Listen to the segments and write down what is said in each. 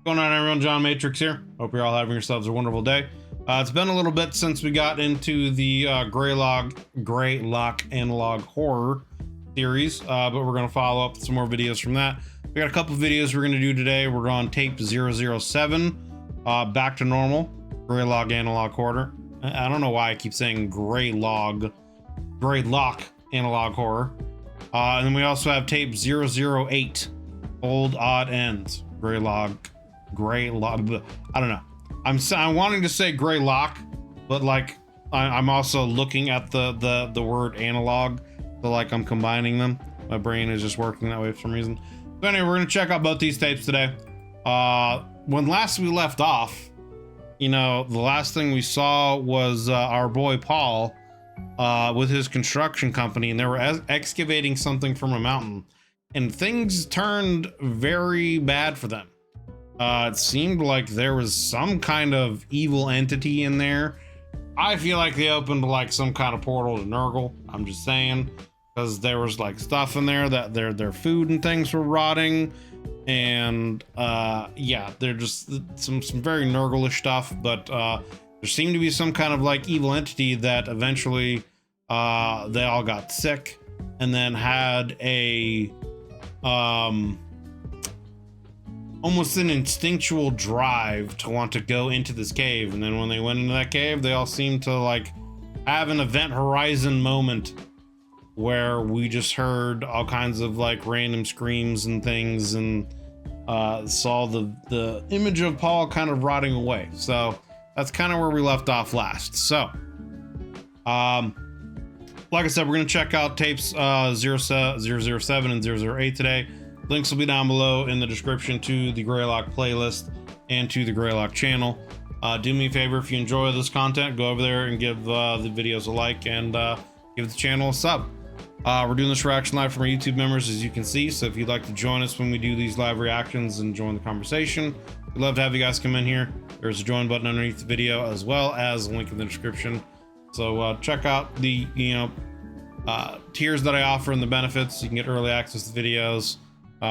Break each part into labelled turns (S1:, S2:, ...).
S1: What's going on, everyone? John Matrix here. Hope you're all having yourselves a wonderful day. It's been a little bit since we got into the Greylock Analog Horror series, but we're going to follow up with some more videos from that. We got a couple videos we're going to do today. We're on tape 007, back to normal, Greylock Analog Horror. I don't know why I keep saying Greylock Analog Horror. And then we also have tape 008, Old Odd Ends, Greylock. I don't know. I'm wanting to say Greylock, but like I'm also looking at the word analog, so like I'm combining them. My brain is just working that way for some reason. So anyway, we're gonna check out both these tapes today. When last we left off, you know, the last thing we saw was our boy Paul with his construction company, and they were excavating something from a mountain, and things turned very bad for them. It seemed like there was some kind of evil entity in there. I feel like they opened like some kind of portal to Nurgle. I'm just saying, because there was like stuff in there that their food and things were rotting, and yeah, they're just some very Nurgle-ish stuff. But there seemed to be some kind of like evil entity that eventually they all got sick, and then had a almost an instinctual drive to want to go into this cave. And then when they went into that cave, they all seemed to like have an event horizon moment where we just heard all kinds of like random screams and things, and saw the image of Paul kind of rotting away. So that's kind of where we left off last. So like I said, we're going to check out tapes 007 and 008 today. Links will be down below in the description to the Greylock playlist and to the Greylock channel. Do me a favor, if you enjoy this content, go over there and give the videos a like, and give the channel a sub. We're doing this reaction live from our YouTube members, as you can see, so if you'd like to join us when we do these live reactions and join the conversation, we'd love to have you guys come in here. There's a join button underneath the video, as well as a link in the description. So check out the tiers that I offer and the benefits. You can get early access to videos,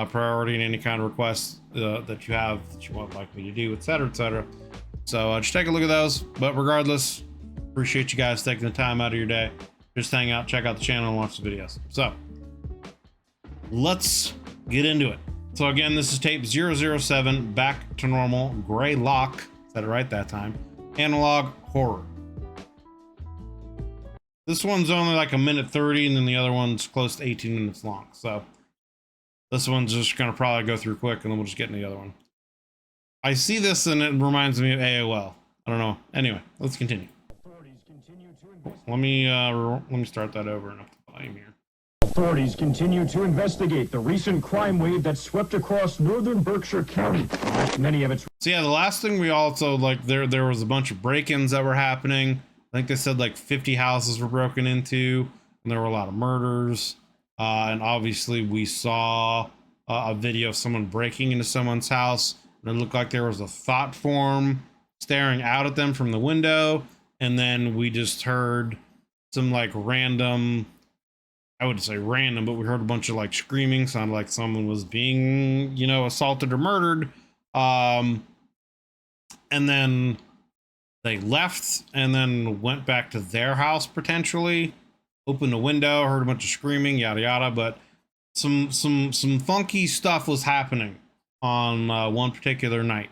S1: priority in any kind of requests that you have that you want like me to do, etc., etc. So just take a look at those. But regardless, appreciate you guys taking the time out of your day, just hang out, check out the channel, and watch the videos. So let's get into it. So again, this is tape 007, back to normal, Greylock, said it right that time, Analog Horror. This one's only like 1:30, and then the other one's close to 18 minutes long. So this one's just gonna probably go through quick, and then we'll just get into the other one. I see this and it reminds me of AOL. I don't know. Anyway, let's continue. Let me start that over and up the volume here.
S2: Authorities continue to investigate the recent crime wave that swept across northern Berkshire County. Many of its.
S1: So yeah, the last thing we also like there was a bunch of break-ins that were happening. I think they said like 50 houses were broken into, and there were a lot of murders. And obviously we saw a video of someone breaking into someone's house, and it looked like there was a thought form staring out at them from the window. And then we just heard some like random, I wouldn't say random, but we heard a bunch of like screaming, sounded like someone was being, you know, assaulted or murdered. And then they left and then went back to their house potentially. Opened a window, heard a bunch of screaming, yada yada, but some funky stuff was happening on one particular night.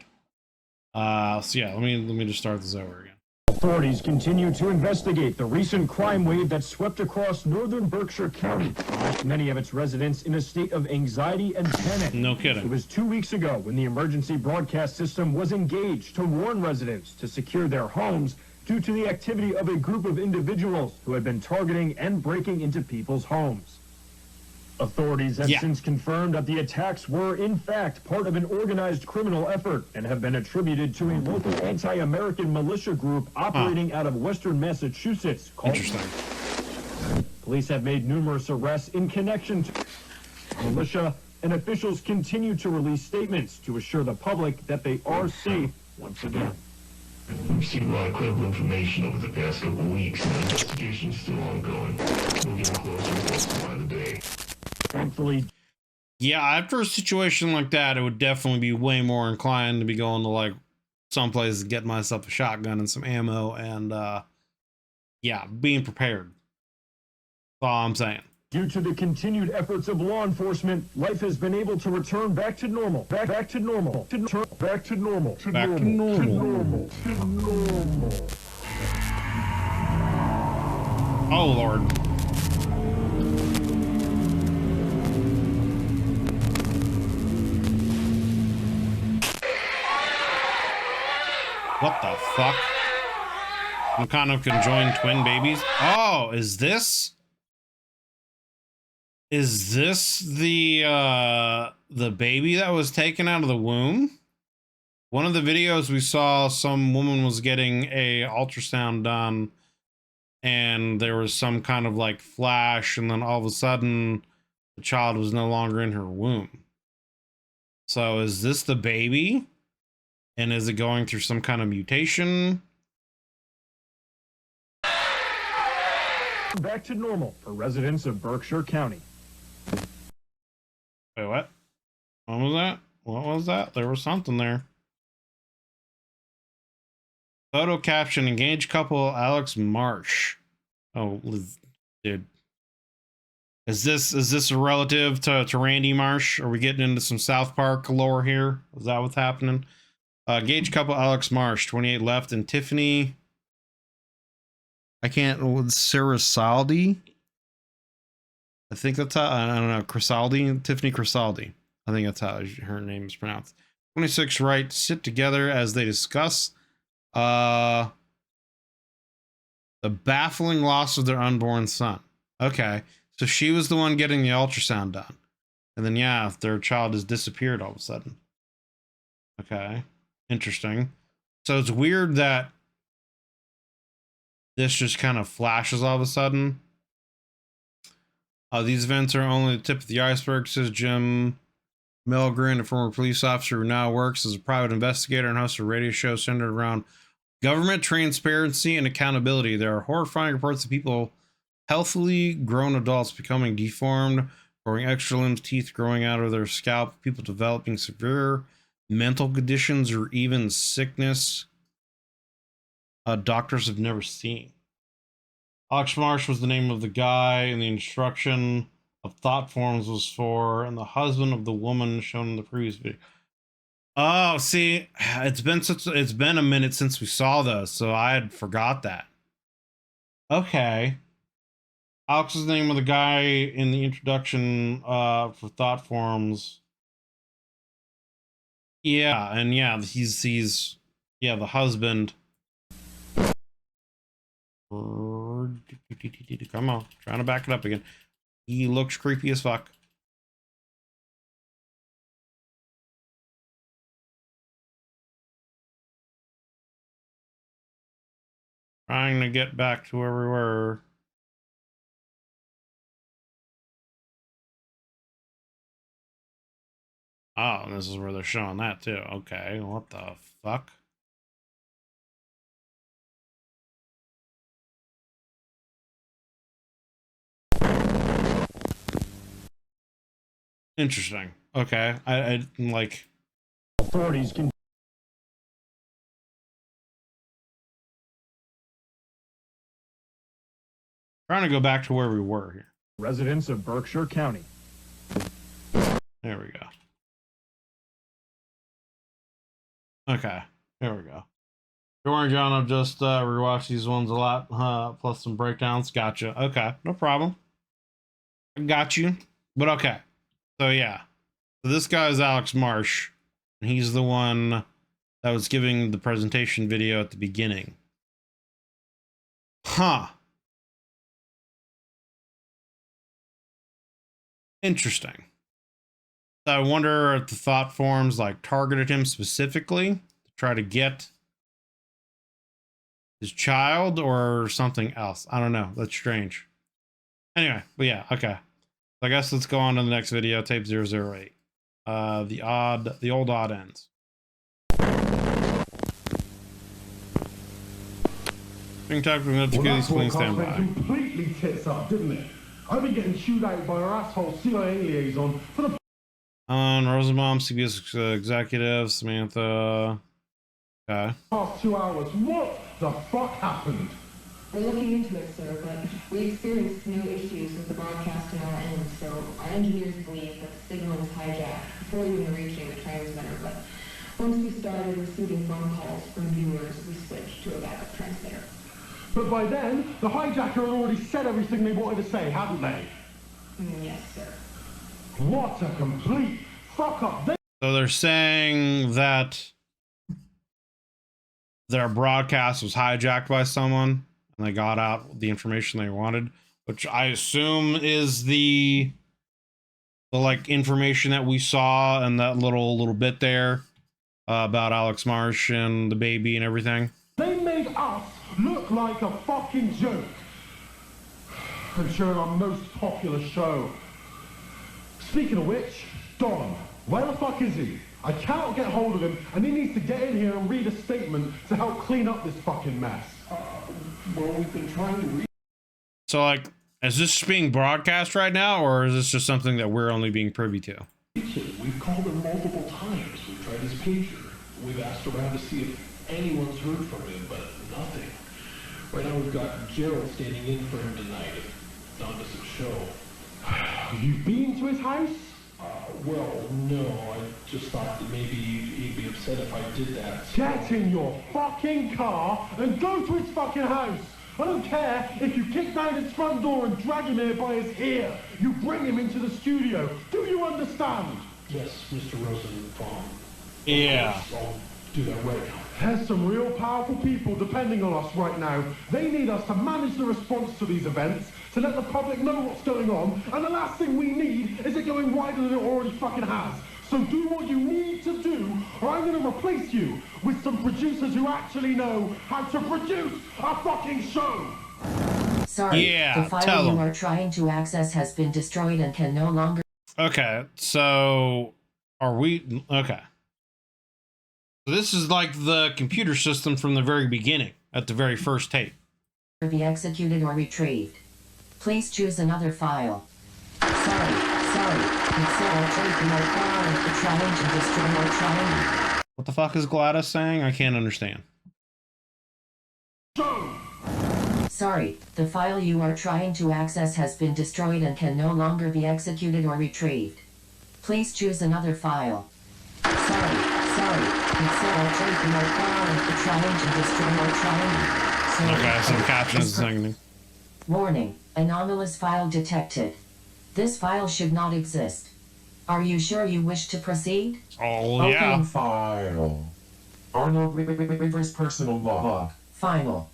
S1: So yeah, let me just start this over again.
S2: Authorities continue to investigate the recent crime wave that swept across northern Berkshire County, left many of its residents in a state of anxiety and panic.
S1: No kidding.
S2: It was 2 weeks ago when the emergency broadcast system was engaged to warn residents to secure their homes due to the activity of a group of individuals who had been targeting and breaking into people's homes. Authorities have since confirmed that the attacks were, in fact, part of an organized criminal effort and have been attributed to a local anti-American militia group operating out of Western Massachusetts called.
S1: Interesting.
S2: Police have made numerous arrests in connection to militia, and officials continue to release statements to assure the public that they are safe once again.
S3: We've seen a lot of credible information over the past couple of weeks, and the investigation's still ongoing. We're getting closer by the day.
S2: Thankfully,
S1: Yeah, after a situation like that, it would definitely be way more inclined to be going to like someplace to get myself a shotgun and some ammo and yeah, being prepared. That's all I'm saying.
S2: Due to the continued efforts of law enforcement, life has been able to return back to normal. Back to normal. Back to normal.
S1: Back to normal. Oh Lord. What the fuck? Some kind of conjoined twin babies. Oh, is this the baby that was taken out of the womb? One of the videos we saw, some woman was getting a ultrasound done and there was some kind of like flash, and then all of a sudden the child was no longer in her womb. So is this the baby? And is it going through some kind of mutation?
S2: Back to normal for residents of Berkshire County.
S1: Wait, what? What was that? What was that? There was something there. Photo caption: engaged couple Alex Marsh. Oh, dude. Is this a relative to Randy Marsh? Are we getting into some South Park lore here? Is that what's happening? Engaged couple Alex Marsh, 28 left, and Tiffany. I can't. Sarah Saldi. I think that's how. I don't know. Crisaldi. Tiffany Crisaldi. I think that's how her name is pronounced. 26 right. Sit together as they discuss the baffling loss of their unborn son. Okay, so she was the one getting the ultrasound done, and then yeah, their child has disappeared all of a sudden. Okay, interesting. So it's weird that this just kind of flashes all of a sudden. These events are only the tip of the iceberg, says Jim Milgren, a former police officer who now works as a private investigator and hosts a radio show centered around government transparency and accountability. There are horrifying reports of people, healthily grown adults, becoming deformed, growing extra limbs, teeth growing out of their scalp, people developing severe mental conditions or even sickness doctors have never seen. Alex Marsh was the name of the guy, and the instruction of thought forms was for, and the husband of the woman shown in the previous video. Oh, see, it's been a minute since we saw those, so I had forgot that. Okay. Alex is the name of the guy in the introduction for thought forms. Yeah, and yeah, he's yeah, the husband. Come on, trying to back it up again. He looks creepy as fuck. Trying to get back to where we were. Oh, this is where they're showing that too. Okay, what the fuck? Interesting. Okay, I like.
S2: Authorities can.
S1: Trying to go back to where we were here.
S2: Residents of Berkshire County.
S1: There we go. Okay, there we go. Don't worry, John. I've just rewatched these ones a lot, plus some breakdowns. Gotcha. Okay, no problem. I got you. But okay. So yeah. So this guy is Alex Marsh, and he's the one that was giving the presentation video at the beginning. Huh. Interesting. I wonder if the thought forms like targeted him specifically to try to get his child or something else. I don't know. That's strange. Anyway, but yeah, okay. So I guess let's go on to the next video, tape 008. The old odd ends. Being typed with notifications, please stand by.
S4: Completely tits up, didn't it? I've been getting chewed out by our asshole CIA liaison for the
S1: On Rosenbaum, CBS executive, Samantha. Okay.
S2: Past 2 hours, what the fuck happened?
S4: We're looking into it, sir, but we experienced no issues with the broadcast on our end, so our engineers believe that the signal was hijacked before even reaching the transmitter, but once we started receiving phone calls from viewers, we switched to a backup transmitter.
S2: But by then, the hijacker had already said everything they wanted to say, hadn't they?
S4: Yes, sir.
S2: What a complete fuck up.
S1: So they're saying that their broadcast was hijacked by someone and they got out the information they wanted, which I assume is the like information that we saw in that little bit there about Alex Marsh and the baby and everything.
S2: They made us look like a fucking joke. And showing our most popular show. Speaking of which, Don, where the fuck is he? I cannot get hold of him, and he needs to get in here and read a statement to help clean up this fucking mess. Well, we've been trying to read.
S1: So, like, is this being broadcast right now, or is this just something that we're only being privy to?
S5: We've called him multiple times. We've tried his pager. We've asked around to see if anyone's heard from him, but nothing. Right now we've got Gerald standing in for him tonight. It's on to some show.
S2: You've been to his house?
S5: Well, no. I just thought that maybe he'd be upset if I did that. So.
S2: Get in your fucking car and go to his fucking house. I don't care if you kick down his front door and drag him here by his ear. You bring him into the studio. Do you understand?
S5: Yes, Mr. Rosenbaum.
S1: Yeah.
S5: I'll do that right now.
S2: There's some real powerful people depending on us right now. They need us to manage the response to these events, to let the public know what's going on, and the last thing we need is it going wider than it already fucking has. So do what you need to do, or I'm going to replace you with some producers who actually know how to produce a fucking show.
S6: Sorry,
S1: Yeah,
S6: the file
S1: tell
S6: you
S1: them.
S6: are trying to access has been destroyed and can no longer
S1: Okay, so are we okay? So this is like the computer system from the very beginning, at the very first tape.
S6: be executed or retrieved. Please choose another file. Sorry. It said I'll take your file and trying to destroy or trying.
S1: What the fuck is Gladys saying? I can't understand.
S6: Sorry, the file you are trying to access has been destroyed and can no longer be executed or retrieved. Please choose another file. Sorry. It said I'll take your file and trying to destroy or trying.
S1: Okay, some captions saying.
S6: Warning, anomalous file detected. This file should not exist. Are you sure you wish to proceed?
S1: Oh yeah.
S7: Opening file. Arnold Rivers personal log.
S6: Final.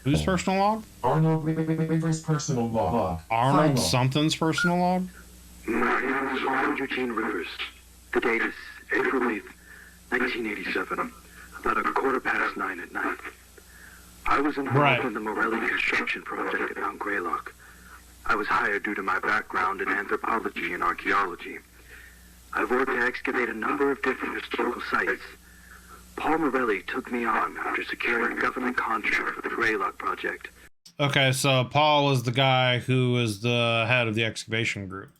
S1: Whose personal log?
S7: Arnold Rivers personal log.
S1: Arnold
S6: Final.
S1: something's personal log?
S8: My name is Arnold Eugene Rivers. The date is April 8th, 1987, about 9:15 at night. I was involved in the Morelli construction project at Mount Greylock. I was hired due to my background in anthropology and archaeology. I've worked to excavate a number of different historical sites. Paul Morelli took me on after securing a government contract for the Greylock project.
S1: Okay, so Paul is the guy who is the head of the excavation group.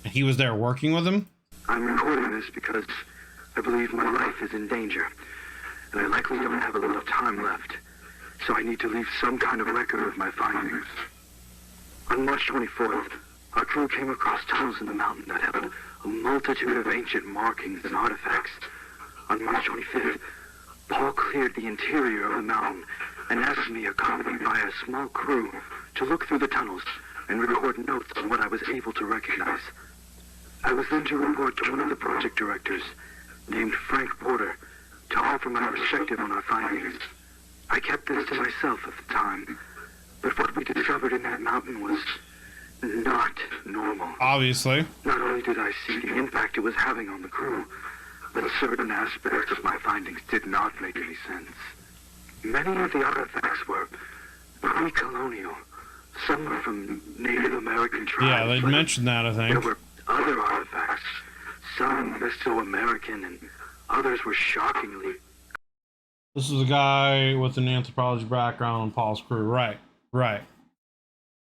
S1: He was there working with him?
S8: I'm recording this because I believe my life is in danger, and I likely don't have a lot of time left, so I need to leave some kind of record of my findings. On March 24th, our crew came across tunnels in the mountain that held a multitude of ancient markings and artifacts. On March 25th, Paul cleared the interior of the mountain and asked me, accompanied by a small crew, to look through the tunnels and record notes on what I was able to recognize. I was then to report to one of the project directors, named Frank Porter, to offer my perspective on our findings. I kept this to myself at the time, but what we discovered in that mountain was not normal.
S1: Obviously.
S8: Not only did I see the impact it was having on the crew, but certain aspects of my findings did not make any sense. Many of the artifacts were pre-colonial. Some were from Native American tribes.
S1: Yeah, they mentioned that, I
S8: There
S1: think.
S8: were other artifacts, some Mesoamerican, and others were shockingly.
S1: This is a guy with an anthropology background on Paul's crew. Right.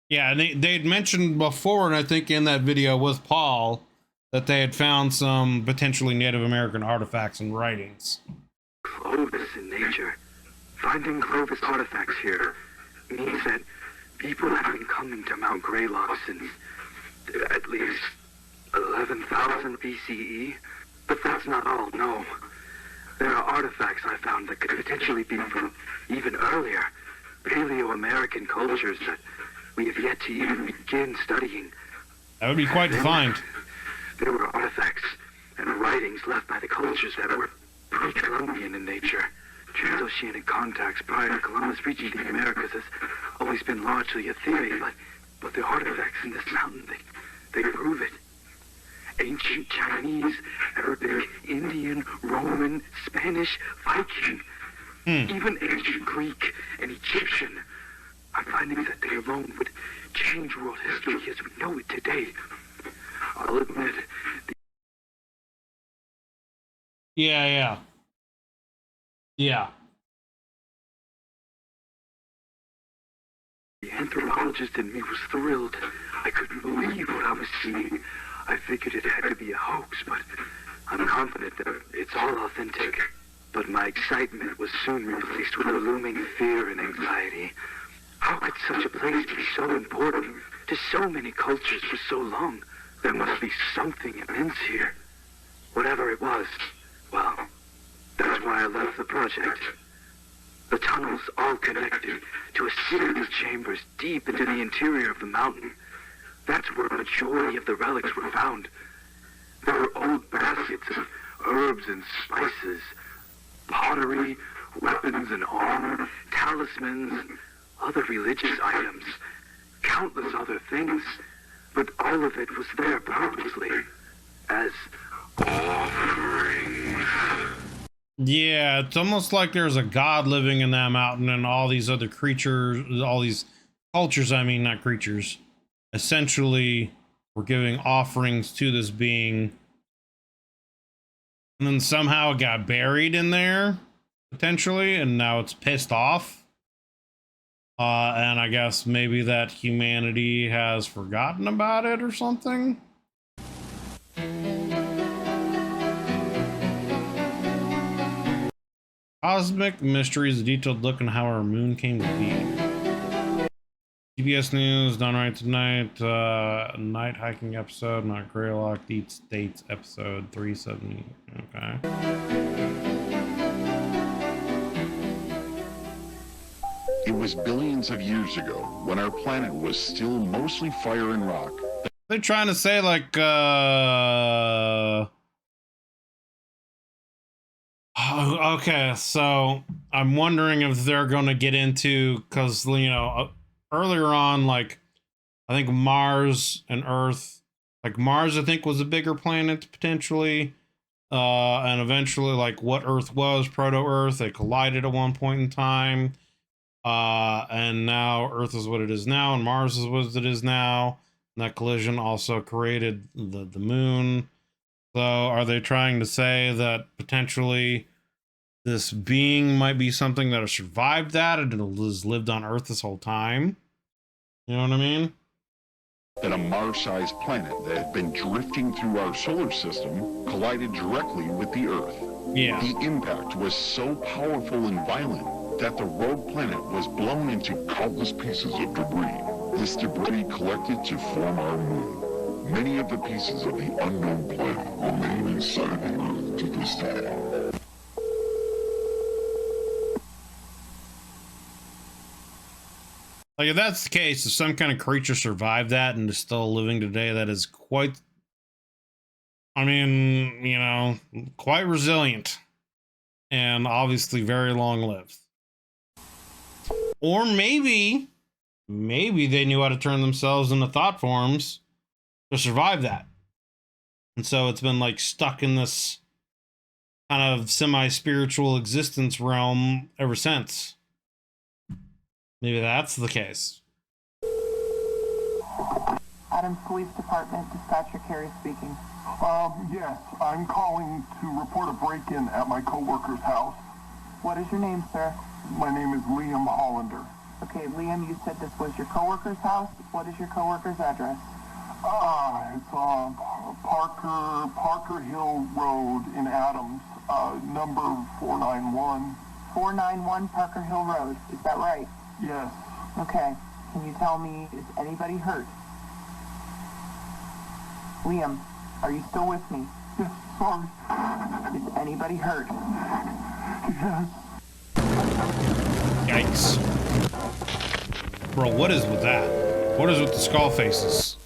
S1: Yeah, and they'd mentioned before, and I think in that video with Paul, that they had found some potentially Native American artifacts and writings.
S8: Clovis in nature. Finding Clovis artifacts here means that people have been coming to Mount Greylock since at least 11,000 BCE. But that's not all, no. There are artifacts I found that could potentially be from even earlier, Paleo-American cultures that we have yet to even begin studying.
S1: That would be quite to find.
S8: There were artifacts and writings left by the cultures that were pre-Columbian in nature. Transoceanic contacts prior to Columbus reaching the Americas has always been largely a theory, but the artifacts in this mountain, they prove it. Ancient Chinese, Arabic, Indian, Roman, Spanish, Viking, even ancient Greek and Egyptian are findings that they alone would change world history as we know it today. I'll admit.
S1: Yeah.
S8: The anthropologist in me was thrilled. I couldn't believe what I was seeing. I figured it had to be a hoax, but I'm confident that it's all authentic. But my excitement was soon replaced with a looming fear and anxiety. How could such a place be so important to so many cultures for so long? There must be something immense here. Whatever it was, well, that's why I left the project. The tunnels all connected to a series of chambers deep into the interior of the mountain. That's where a majority of the relics were found. There were old baskets of herbs and spices, pottery, weapons and armor, talismans, and other religious items, countless other things, but all of it was there purposely, as offerings.
S1: Yeah, it's almost like there's a god living in that mountain and all these other creatures, all these cultures, I mean, not creatures, essentially were giving offerings to this being. And then somehow it got buried in there, potentially, and now it's pissed off. And I guess maybe that humanity has forgotten about it or something. Cosmic Mysteries, a detailed look on how our moon came to be. CBS News, done right tonight. Night hiking episode, not Greylock. Deep States episode 370. Okay.
S9: It was billions of years ago, when our planet was still mostly fire and rock.
S1: They're trying to say, like, okay, so I'm wondering if they're going to get into, because, you know, earlier on, like, I think Mars and Earth, like Mars, I think, was a bigger planet, potentially, and eventually, like, what Earth was, Proto-Earth, they collided at one point in time, and now Earth is what it is now, and Mars is what it is now, and that collision also created the moon. So are they trying to say that potentially this being might be something that has survived that and has lived on Earth this whole time? You know what I mean?
S9: That a Mars-sized planet that had been drifting through our solar system collided directly with the Earth.
S1: Yeah.
S9: The impact was so powerful and violent that the rogue planet was blown into countless pieces of debris. This debris collected to form our moon. Many of the pieces of the unknown planet remain inside the Earth to this day.
S1: Like, if that's the case, if some kind of creature survived that and is still living today, that is quite, I mean, you know, quite resilient and obviously very long-lived. Or maybe they knew how to turn themselves into thought forms to survive that. And so it's been like stuck in this kind of semi-spiritual existence realm ever since. Maybe that's the case.
S10: Adams Police Department, Dispatcher Carey speaking.
S11: Yes, I'm calling to report a break-in at my coworker's house.
S10: What is your name, sir?
S11: My name is Liam Hollander.
S10: Okay, Liam, you said this was your coworker's house. What is your coworker's address?
S11: It's Parker Hill Road in Adams, number 491.
S10: 491 Parker Hill Road, is that right?
S11: Yes.
S10: Okay. Can you tell me, is anybody hurt? Liam, are you still with me?
S11: Yes, sorry.
S10: Is anybody hurt?
S11: Yes.
S1: Yikes. Bro, what is with that? What is with the skull faces?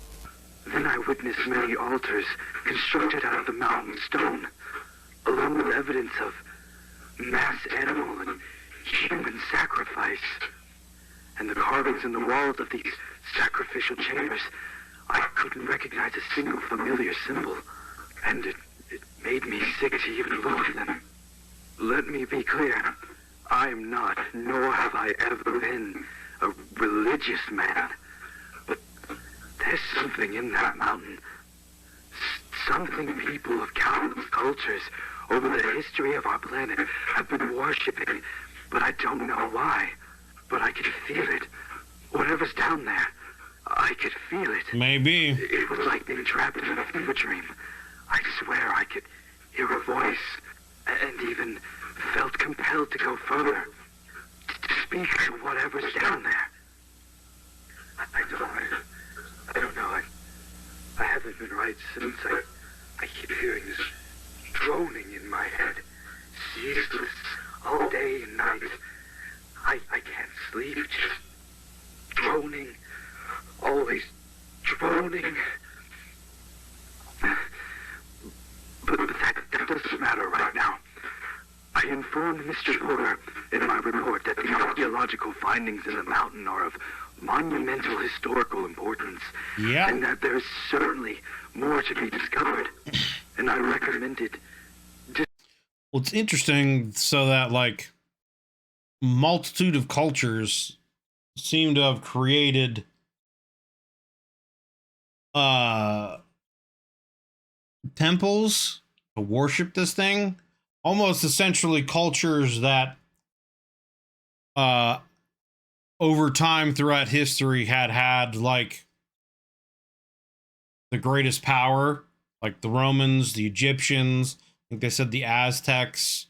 S8: Then I witnessed many altars constructed out of the mountain stone, along with evidence of mass animal and human sacrifice. And the carvings in the walls of these sacrificial chambers, I couldn't recognize a single familiar symbol, and it made me sick to even look at them. Let me be clear, I am not, nor have I ever been, a religious man, but there's something in that mountain, something people of countless cultures over the history of our planet have been worshipping, but I don't know why. But I can feel it. Whatever's down there, I could feel it.
S1: Maybe.
S8: It was like being trapped in a fever dream. I swear I could hear a voice, and even felt compelled to go further, to speak to whatever's down there. I don't know. I haven't been right since. I keep hearing this droning in my head, ceaseless, all day and night. I can't sleep, just droning, always droning. But that doesn't matter right now. I informed Mr. Porter in my report that the archaeological findings in the mountain are of monumental historical importance.
S1: Yeah.
S8: And that there is certainly more to be discovered. And I recommended...
S1: Well, it's interesting, so that, like, multitude of cultures seem to have created temples to worship this thing, almost essentially cultures that over time throughout history had like the greatest power, like the Romans, the Egyptians, I think they said the Aztecs,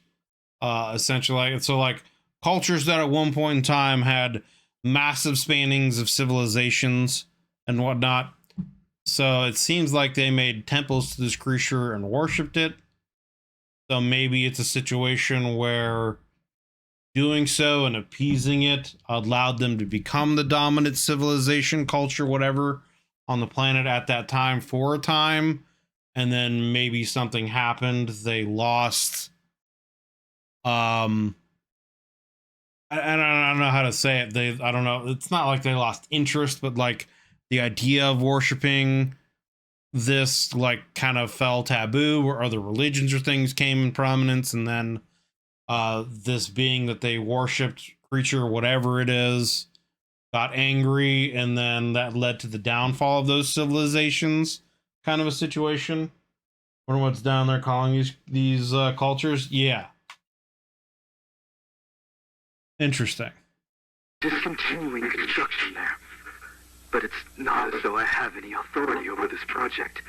S1: essentially. So like cultures that at one point in time had massive spannings of civilizations and whatnot. So it seems like they made temples to this creature and worshipped it. So maybe it's a situation where doing so and appeasing it allowed them to become the dominant civilization, culture, whatever, on the planet at that time for a time. And then maybe something happened. They lost. I don't know how to say it. I don't know. It's not like they lost interest, but like the idea of worshiping this like kind of fell taboo, where other religions or things came in prominence, and then this being that they worshipped, creature, whatever it is, got angry, and then that led to the downfall of those civilizations, kind of a situation. Wonder what's down there calling these cultures. Yeah. Interesting.
S8: Discontinuing construction there. But it's not as though I have any authority over this project.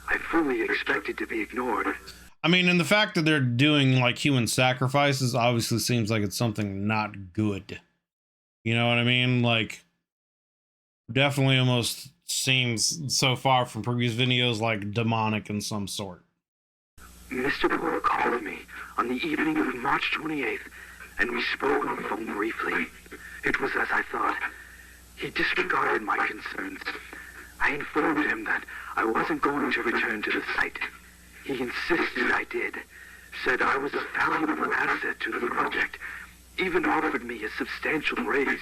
S8: I fully expected to be ignored.
S1: I mean, and the fact that they're doing like human sacrifices obviously seems like it's something not good. You know what I mean? Like, definitely almost seems so far from previous videos like demonic in some sort.
S8: Mr. Porter called me on the evening of March 28th, and we spoke on the phone briefly. It was as I thought. He disregarded my concerns. I informed him that I wasn't going to return to the site. He insisted I did, said I was a valuable asset to the project, even offered me a substantial raise,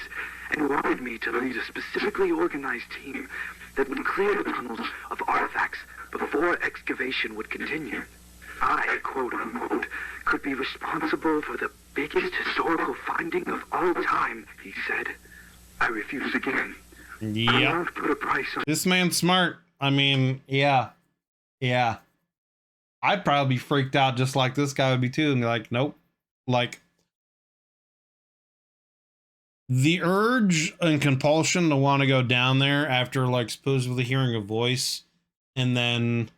S8: and wanted me to lead a specifically organized team that would clear the tunnels of artifacts before excavation would continue. I, quote unquote, could be responsible for the biggest historical finding of all time, he said. I refused again.
S1: Yeah.
S8: Put a price on
S1: this man's smart. I mean, yeah. I'd probably be freaked out just like this guy would be too, and be like, nope. Like, the urge and compulsion to want to go down there after like supposedly hearing a voice and then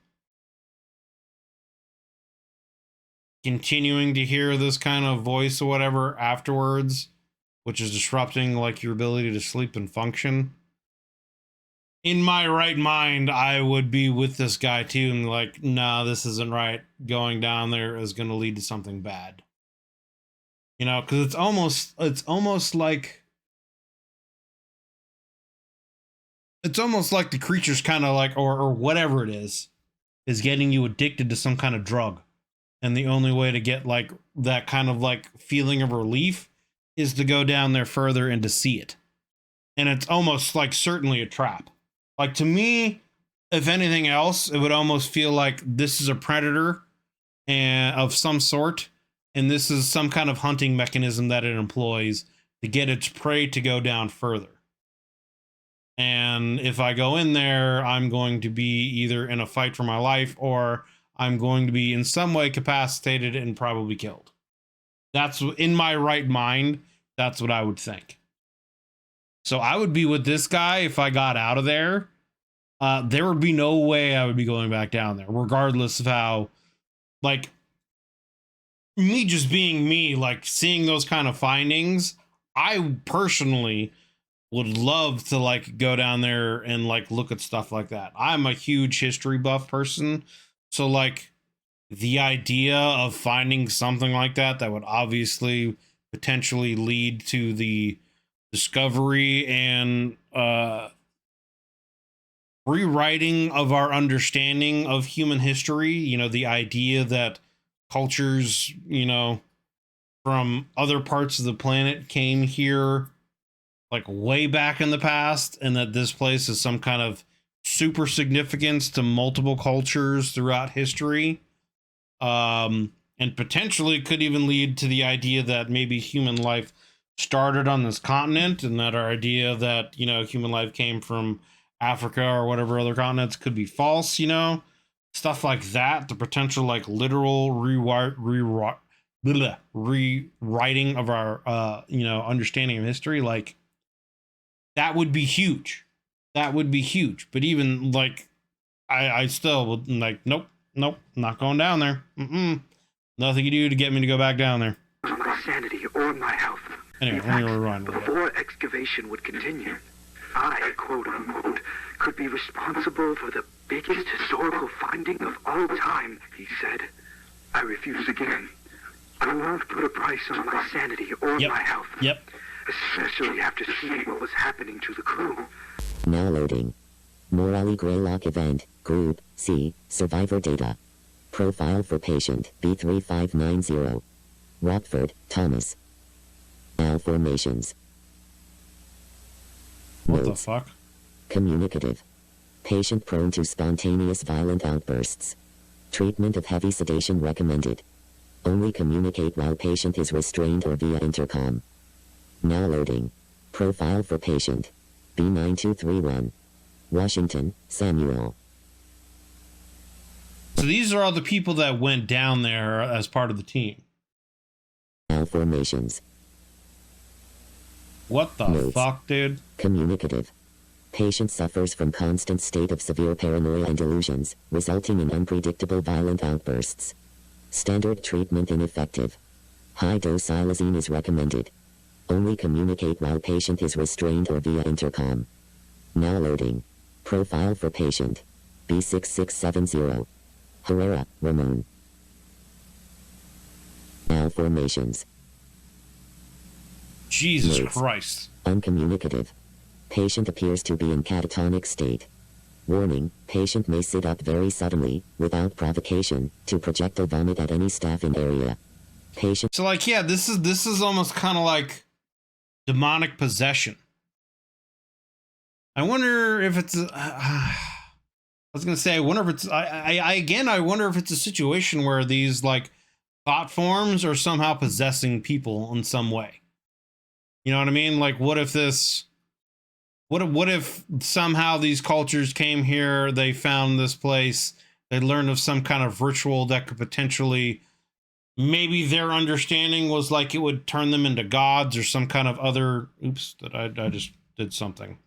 S1: continuing to hear this kind of voice or whatever afterwards, which is disrupting like your ability to sleep and function. In my right mind, I would be with this guy too, and like, nah, this isn't right. Going down there is going to lead to something bad. You know, because it's almost like the creature's kind of like, or whatever it is getting you addicted to some kind of drug, and the only way to get like that kind of like feeling of relief is to go down there further and to see it. And it's almost like certainly a trap. Like, to me, if anything else, it would almost feel like this is a predator and of some sort, and this is some kind of hunting mechanism that it employs to get its prey to go down further. And if I go in there, I'm going to be either in a fight for my life, or I'm going to be in some way capacitated and probably killed. That's in my right mind. That's what I would think. So I would be with this guy if I got out of there. There would be no way I would be going back down there, regardless of how, like, me just being me, like, seeing those kind of findings. I personally would love to, like, go down there and, like, look at stuff like that. I'm a huge history buff person. So, like, the idea of finding something like that would obviously potentially lead to the discovery and rewriting of our understanding of human history. You know, the idea that cultures, you know, from other parts of the planet came here like way back in the past, and that this place is some kind of super significance to multiple cultures throughout history. And potentially could even lead to the idea that maybe human life started on this continent, and that our idea that, you know, human life came from Africa or whatever other continents could be false, you know, stuff like that. The potential, like, literal rewriting of our, you know, understanding of history. Like, that would be huge. That would be huge. But even, like, I still would, like, nope, not going down there. Nothing you do to get me to go back down there.
S8: My sanity or my health.
S1: Anyway, let me rewind.
S8: Before excavation would continue, I, quote unquote, could be responsible for the biggest historical finding of all time, he said. I refuse again. I won't put a price on my sanity or my health. Especially after seeing what was happening to the crew.
S12: Now loading. Morale Greylock event, Group C, Survivor data. Profile for patient B3590. Rockford, Thomas. Malformations.
S1: What the fuck?
S12: Communicative. Patient prone to spontaneous violent outbursts. Treatment of heavy sedation recommended. Only communicate while patient is restrained or via intercom. Now loading. Profile for patient B9231. Washington, Samuel.
S1: So these are all the people that went down there as part of the team.
S12: Malformations.
S1: What the fuck, dude?
S12: Communicative. Patient suffers from constant state of severe paranoia and delusions, resulting in unpredictable violent outbursts. Standard treatment ineffective. High-dose xylazine is recommended. Only communicate while patient is restrained or via intercom. Now loading. Profile for patient B6670. Herrera, Ramon. Malformations.
S1: Jesus Christ.
S12: Uncommunicative. Patient appears to be in catatonic state. Warning, patient may sit up very suddenly, without provocation, to projectile vomit at any staff in area. Patient.
S1: So, like, yeah, this is almost kind of like demonic possession. I wonder if it's I was gonna say, I wonder if it's I wonder if it's a situation where these, like, thought forms are somehow possessing people in some way. You know what I mean? Like, what if somehow these cultures came here, they found this place, they learned of some kind of ritual that could potentially, maybe their understanding was like it would turn them into gods or some kind of other, oops, that I just did something.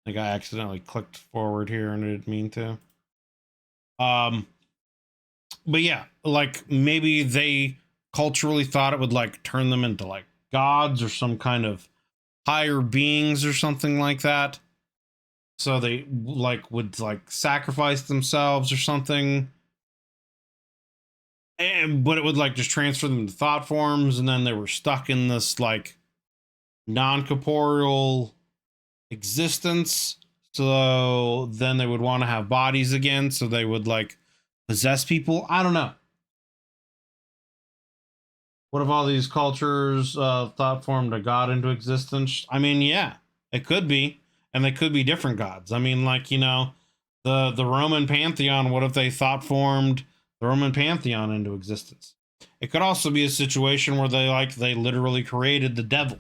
S1: I think I accidentally clicked forward here and I didn't mean to. but yeah, like maybe they culturally thought it would like turn them into like gods or some kind of higher beings or something like that. So they like would like sacrifice themselves or something. But it would like just transfer them to thought forms, and then they were stuck in this like non-corporeal existence. So then they would want to have bodies again, so they would like possess people. I don't know. What if all these cultures thought formed a god into existence? I mean, yeah, it could be, and they could be different gods. I mean, like, you know, the Roman pantheon. What if they thought formed the Roman pantheon into existence? It could also be a situation where they literally created the devil,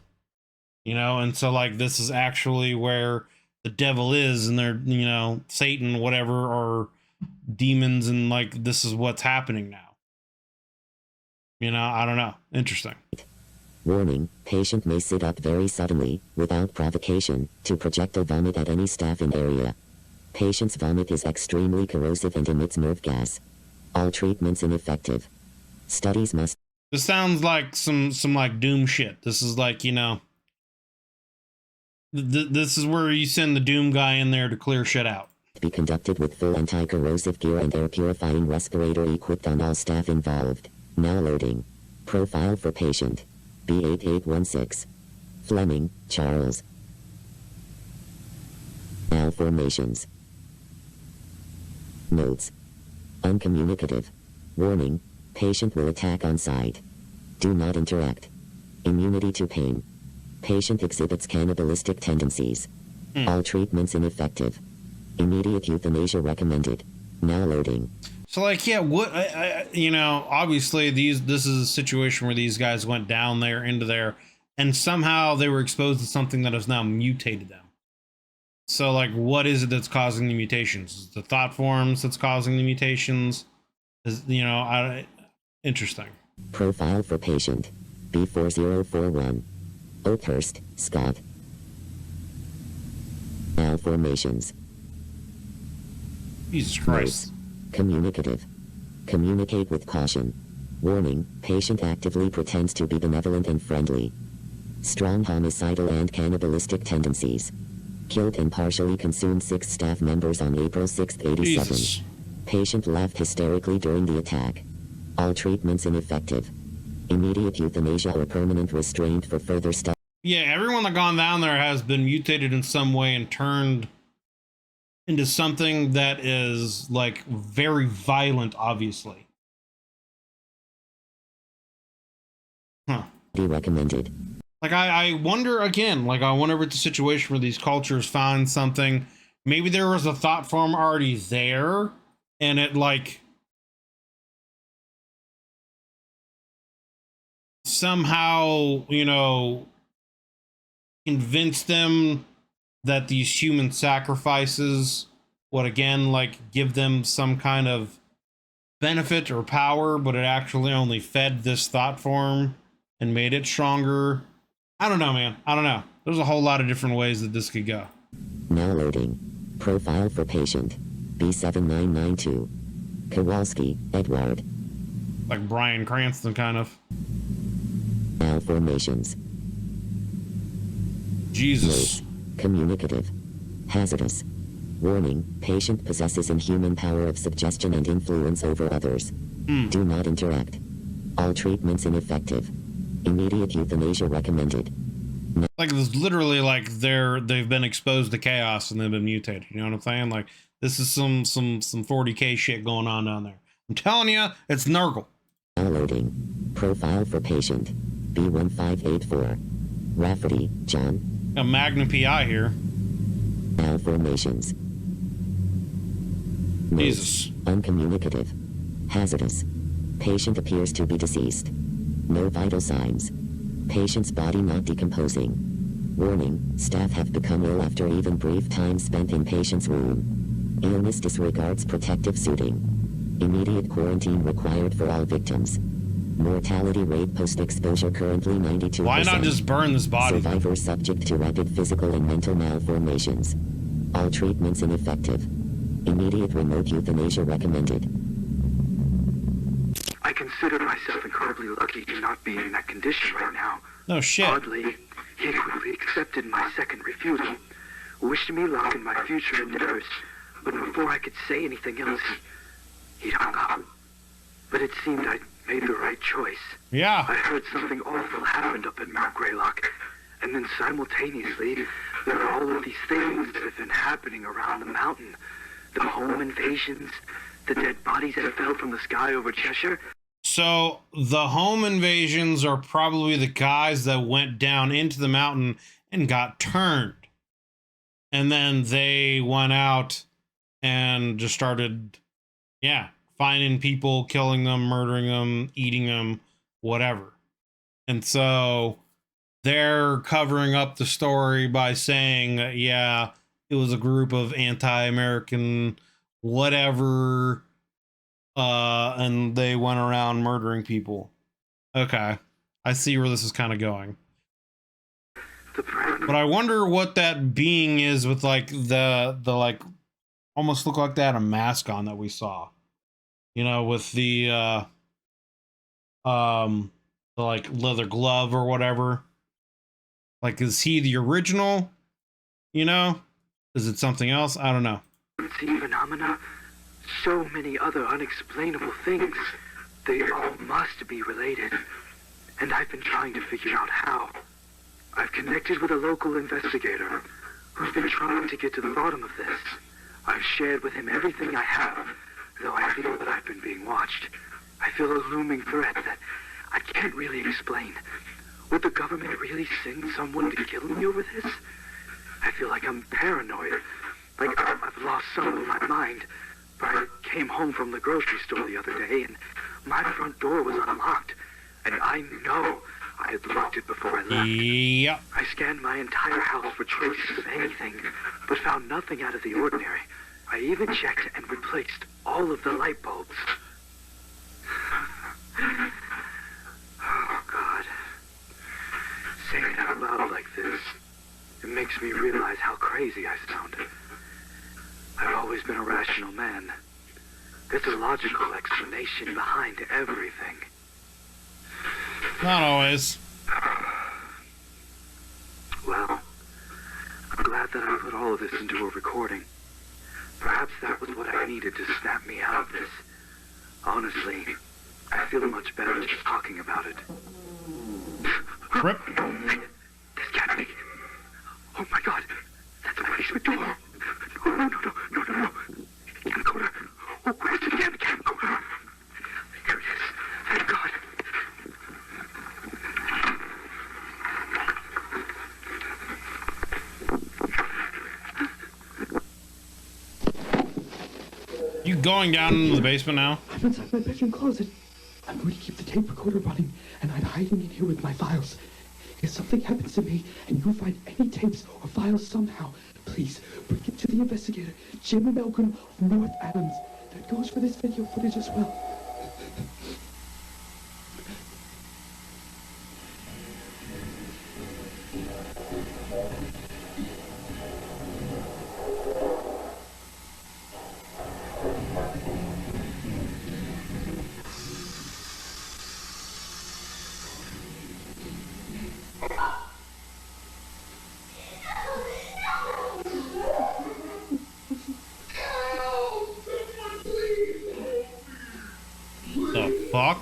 S1: you know, and so like this is actually where the devil is, and they're, you know, Satan, whatever, or demons, and like this is what's happening now. You know, I don't know. Interesting.
S12: Warning, patient may sit up very suddenly, without provocation, to projectile vomit at any staff in area. Patient's vomit is extremely corrosive and emits nerve gas. All treatments ineffective. Studies must...
S1: This sounds like some like doom shit. This is like, you know, this is where you send the doom guy in there to clear shit out.
S12: Be conducted with full anti-corrosive gear and air purifying respirator equipped on all staff involved. Now loading. Profile for patient. B8816. Fleming, Charles. Malformations. Notes. Uncommunicative. Warning. Patient will attack on sight. Do not interact. Immunity to pain. Patient exhibits cannibalistic tendencies. All treatments ineffective. Immediate euthanasia recommended. Now loading.
S1: So like, yeah, what, you know, obviously this is a situation where these guys went down there into there, and somehow they were exposed to something that has now mutated them. So like, what is it that's causing the mutations? Is it the thought forms that's causing the mutations? Is, you know, interesting.
S12: Profile for patient. B4041. Oakhurst, Scott. Malformations.
S1: Jesus Christ.
S12: Notes. Communicative. Communicate with caution. Warning, patient actively pretends to be benevolent and friendly. Strong homicidal and cannibalistic tendencies. Killed and partially consumed 6 staff members on April 6, 87.
S1: Jesus.
S12: Patient laughed hysterically during the attack. All treatments ineffective. Immediate euthanasia or permanent restraint for further study.
S1: Yeah, everyone that gone down there has been mutated in some way and turned into something that is like very violent, obviously. Huh.
S12: Be recommended.
S1: Like I wonder again, like I wonder if it's a situation where these cultures find something. Maybe there was a thought form already there, and it like somehow, you know, convinced them that these human sacrifices would again like give them some kind of benefit or power, but it actually only fed this thought form and made it stronger. I don't know, man. I don't know. There's a whole lot of different ways that this could go.
S12: Now loading. Profile for patient. B7992. Kowalski, Edward.
S1: Like Bryan Cranston, kind of.
S12: Malformations.
S1: Jesus.
S12: Note. Communicative. Hazardous. Warning, patient possesses inhuman power of suggestion and influence over others. Do not interact. All treatments ineffective. Immediate euthanasia recommended. No.
S1: Like it's literally like they've been exposed to chaos and they've been mutated. You know what I'm saying? Like this is some 40K shit going on down there. I'm telling you, it's Nurgle.
S12: Downloading. Profile for patient. B1584. Rafferty, John.
S1: A Magnum PI here.
S12: Malformations.
S1: Jesus.
S12: Uncommunicative. Hazardous. Patient appears to be deceased. No vital signs. Patient's body not decomposing. Warning, staff have become ill after even brief time spent in patient's room. Illness disregards protective suiting. Immediate quarantine required for all victims. Mortality rate post-exposure currently 92%.
S1: Why not just burn this body?
S12: Survivor subject to rapid physical and mental malformations. All treatments ineffective. Immediate remote euthanasia recommended.
S8: consider myself incredibly lucky to not be in that condition right now.
S1: No shit.
S8: Oddly, he quickly accepted my second refusal, wished me luck in my future endeavors, but before I could say anything else, he'd hung up. But it seemed I'd made the right choice.
S1: Yeah.
S8: I heard something awful happened up at Mount Greylock, and then simultaneously, there were all of these things that have been happening around the mountain. The home invasions, the dead bodies that fell from the sky over Cheshire.
S1: So the home invasions are probably the guys that went down into the mountain and got turned. And then they went out and just started, finding people, killing them, murdering them, eating them, whatever. And so they're covering up the story by saying that, it was a group of anti-American whatever, and they went around murdering people. Okay, I see where this is kind of going. But I wonder what that being is with like the like almost look like they had a mask on that we saw. You know, with the like leather glove or whatever. Like, is he the original? You know? Is it something else? I don't know.
S8: Phenomena, so many other unexplainable things. They all must be related. And I've been trying to figure out how. I've connected with a local investigator who's been trying to get to the bottom of this. I've shared with him everything I have, though I feel that I've been being watched. I feel a looming threat that I can't really explain. Would the government really send someone to kill me over this? I feel like I'm paranoid. Like I've lost some of my mind. But I came home from the grocery store the other day and my front door was unlocked. And I know I had locked it before I left.
S1: Yep.
S8: I scanned my entire house for traces of anything, but found nothing out of the ordinary. I even checked and replaced all of the light bulbs. Oh, God. Saying it out loud like this, it makes me realize how crazy I sound. I've always been a rational man. There's a logical explanation behind everything.
S1: Not always.
S8: Well, I'm glad that I put all of this into a recording. Perhaps that was what I needed to snap me out of this. Honestly, I feel much better just talking about it.
S1: Rip.
S8: This can't be. Oh my God, that's my basement door. No. Camcorder. Oh, where's the damn camcorder? Here it is. Thank God.
S1: You going down into the basement now?
S13: I'm inside my bedroom closet. I'm going to keep the tape recorder running, and I'm hiding in here with my files. If something happens to me, and you find any tapes or files somehow, please bring it to the investigator, Jim Malcolm from North Adams. That goes for this video footage as well.
S1: The fuck?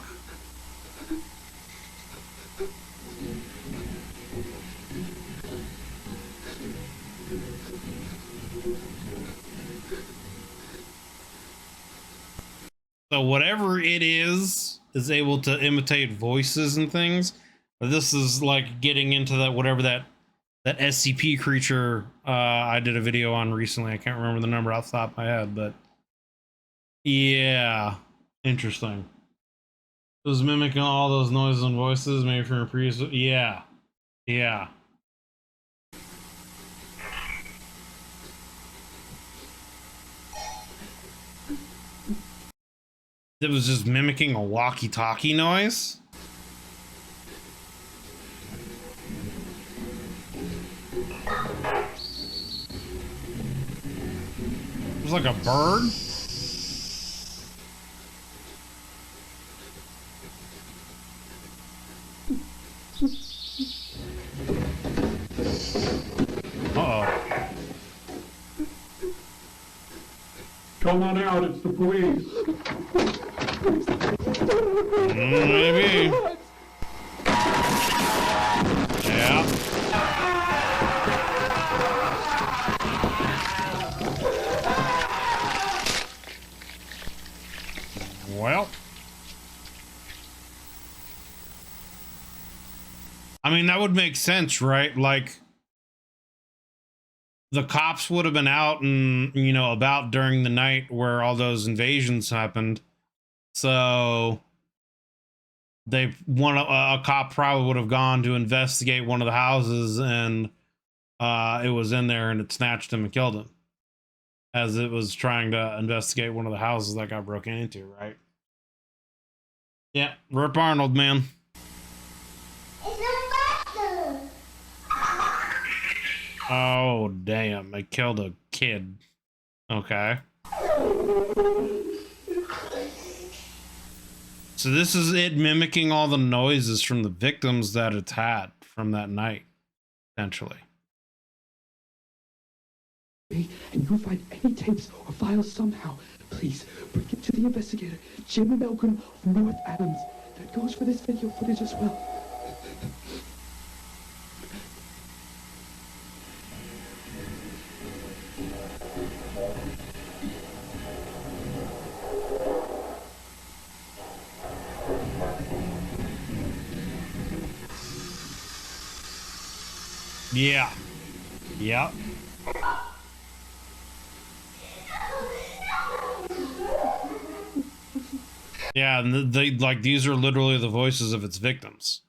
S1: So whatever it is able to imitate voices and things. But this is like getting into that whatever that SCP creature I did a video on recently. I can't remember the number off the top of my head, but yeah, interesting. It was mimicking all those noises and voices, maybe from a previous. Yeah. It was just mimicking a walkie-talkie noise. It was like a bird.
S13: Come on out, it's the police.
S1: Maybe. Yeah. Well. I mean, that would make sense, right? Like, the cops would have been out and, you know, about during the night where all those invasions happened. So a cop probably would have gone to investigate one of the houses, and it was in there, and it snatched him and killed him as it was trying to investigate one of the houses that got broken into, right? Yeah, Rip Arnold, man. Oh, damn. They killed a kid. Okay. So this is it mimicking all the noises from the victims that it's had from that night, potentially.
S13: And you find any tapes or files somehow, please bring it to the investigator, Jim Malcolm of North Adams. That goes for this video footage as well.
S1: Yeah. Yep. Yeah, and they like these are literally the voices of its victims.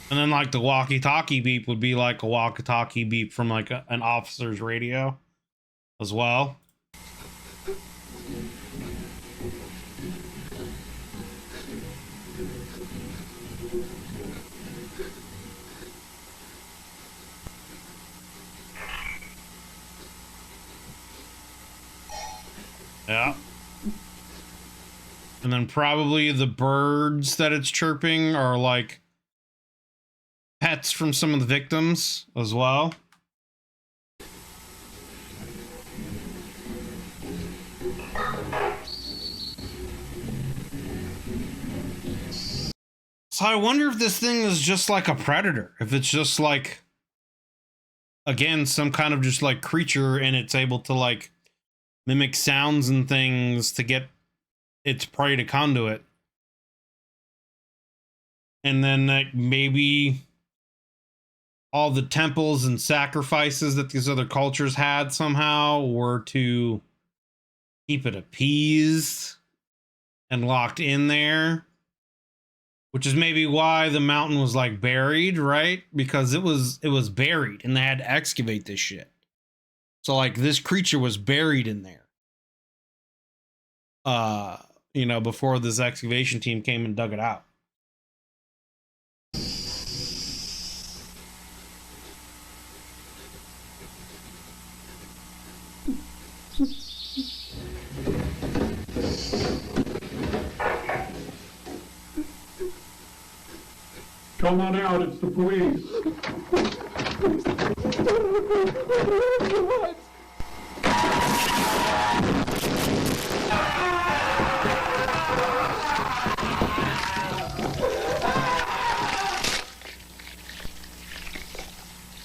S1: And then like the walkie-talkie beep would be like a walkie-talkie beep from like an officer's radio as well. Yeah. And then probably the birds that it's chirping are like pets from some of the victims as well. So I wonder if this thing is just like a predator, if it's just like, again, some kind of just like creature, and it's able to like mimic sounds and things to get its prey to come to it. And then like maybe all the temples and sacrifices that these other cultures had somehow were to keep it appeased and locked in there, which is maybe why the mountain was like buried, right? Because it was buried and they had to excavate this shit. So like this creature was buried in there. You know, before this excavation team came and dug it out.
S13: Come on out, it's the police.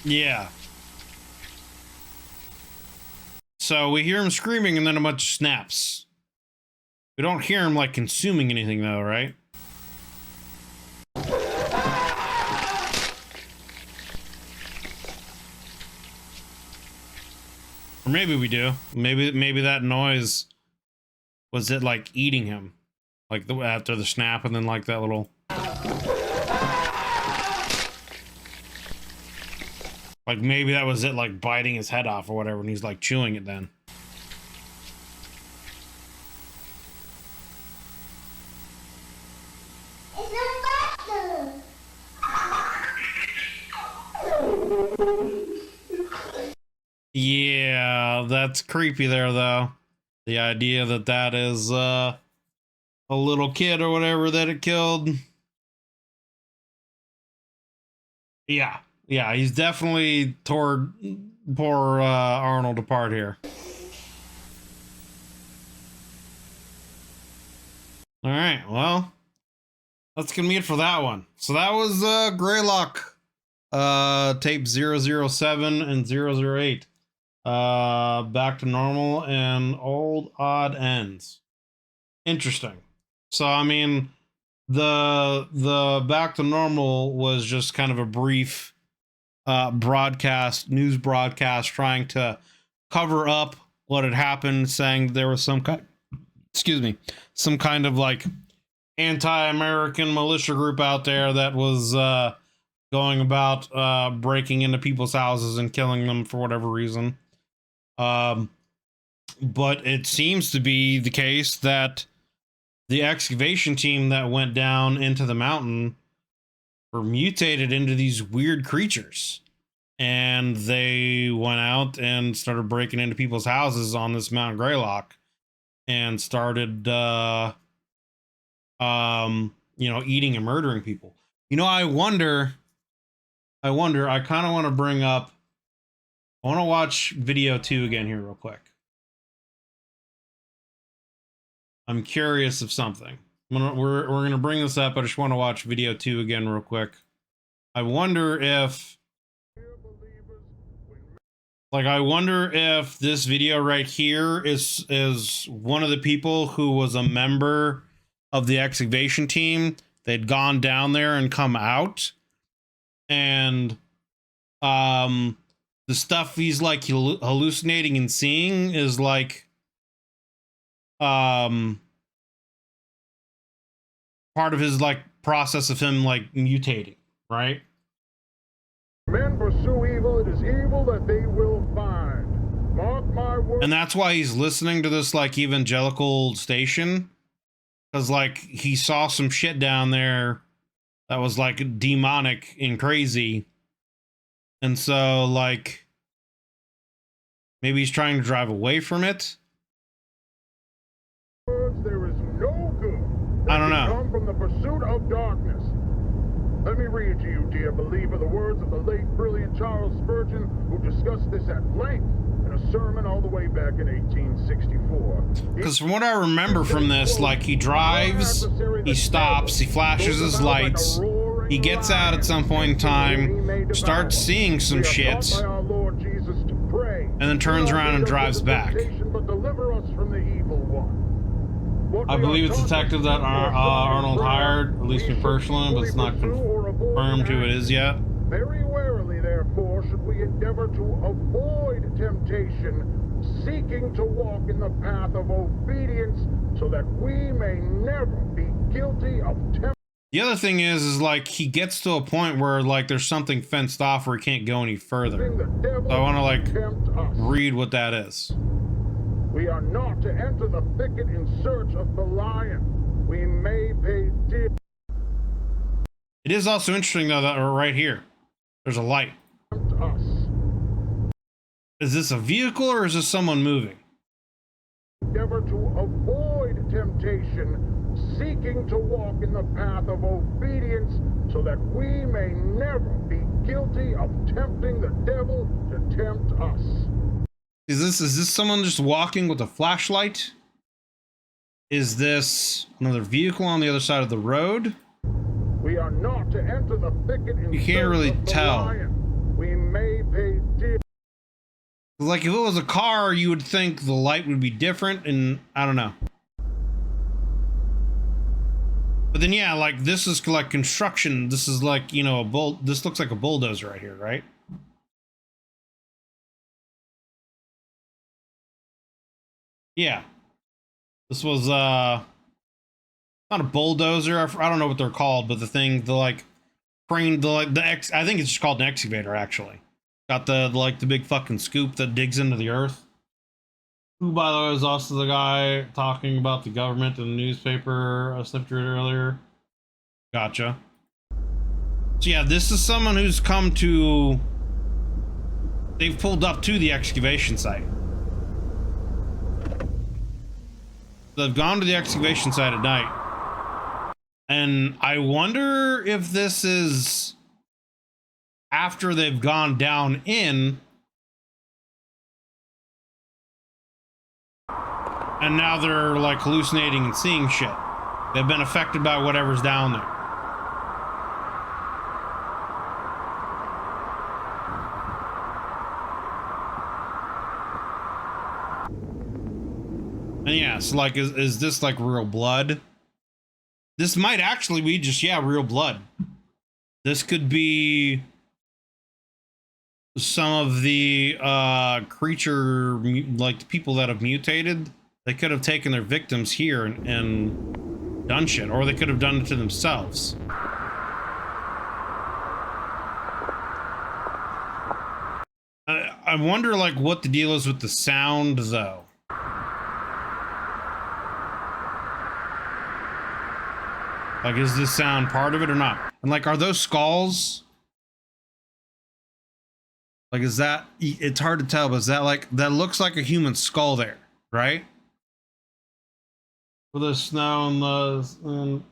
S1: Yeah. So we hear him screaming and then a bunch of snaps. We don't hear him like consuming anything though, right? Or maybe we do. Maybe that noise was it like eating him, like after the snap, and then like that little. Like maybe that was it, like biting his head off or whatever, and he's like chewing it then. Yeah, that's creepy there though. The idea that that is a little kid or whatever that it killed. Yeah, Yeah, he's definitely toward poor Arnold apart here. All right, well, that's gonna be it for that one. So that was Greylock tape 007 and 008. Back to normal and old odd ends. Interesting. So I mean, the back to normal was just kind of a brief news broadcast trying to cover up what had happened, saying there was some kind of like anti-American militia group out there that was going about breaking into people's houses and killing them for whatever reason. But it seems to be the case that the excavation team that went down into the mountain were mutated into these weird creatures. And they went out and started breaking into people's houses on this Mount Greylock and started, eating and murdering people. I wonder, I kind of want to bring up, I want to watch video 2 again here real quick. I'm curious of something. We're gonna bring this up. I just want to watch video 2 again real quick. I wonder if this video right here is one of the people who was a member of the excavation team. They'd gone down there and come out, and the stuff he's like hallucinating and seeing is like part of his like process of him like mutating, right?
S14: Men pursue evil, it is evil that they will find. Mark my words.
S1: And that's why he's listening to this like evangelical station, because like he saw some shit down there that was like demonic and crazy, and so like maybe he's trying to drive away from it.
S14: There is no good.
S1: I don't know.
S14: Come from the pursuit of darkness. Let me read to you, dear believer, the words of the late brilliant Charles Spurgeon, who discussed this at length in a sermon all the way back in 1864.
S1: Because from what I remember from this, like he drives, he stops, he flashes his lights, he gets out at some point in time, starts seeing some shit, and then turns around and drives back. I believe it's a detective that Arnold hired, at least me personally, but it's not confirmed who it is yet.
S14: Very warily, therefore, should we endeavor to avoid temptation, seeking to walk in the path of obedience, so that we may never be guilty of temptation.
S1: The other thing is like he gets to a point where like there's something fenced off where he can't go any further. So I want to like read what that is.
S14: We are not to enter the thicket in search of the lion. We may pay dear.
S1: It is also interesting though that right here, there's a light. Is this a vehicle or is this someone moving?
S14: Endeavor to avoid temptation, seeking to walk in the path of obedience, so that we may never be guilty of tempting the devil to tempt us.
S1: Is this someone just walking with a flashlight? Is this another vehicle on the other side of the road?
S14: We are not to enter the thicket in
S1: you can't really tell.
S14: We may pay dear.
S1: Like if it was a car, you would think the light would be different, and I don't know. But then yeah, like this is like construction. This is like, this looks like a bulldozer right here, right? Yeah, this was not a bulldozer. I don't know what they're called, but the thing, the like crane, I think it's just called an excavator. Actually, got the big fucking scoop that digs into the earth. Who, by the way, was also the guy talking about the government in the newspaper I snipped it earlier. Gotcha. So yeah, this is someone who's come to. They've pulled up to the excavation site. They've gone to the excavation site at night. And I wonder if this is after they've gone down in, and now they're like hallucinating and seeing shit. They've been affected by whatever's down there. And yeah, so like, is this like real blood? This might actually be just, yeah, real blood. This could be some of the creature, like the people that have mutated. They could have taken their victims here and done shit, or they could have done it to themselves. I wonder like what the deal is with the sound though. Like, is this sound part of it or not? And like, are those skulls? Like, is that, it's hard to tell, but is that like, that looks like a human skull there, right? With the snow and the,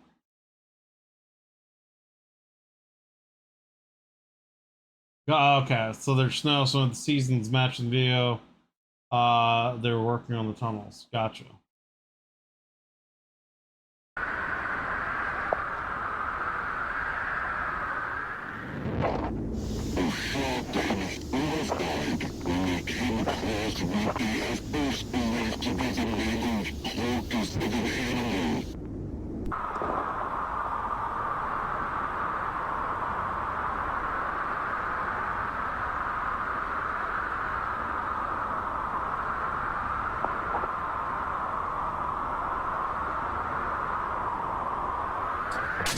S1: okay, so there's snow, so the seasons match the video. They're working on the tunnels. Gotcha.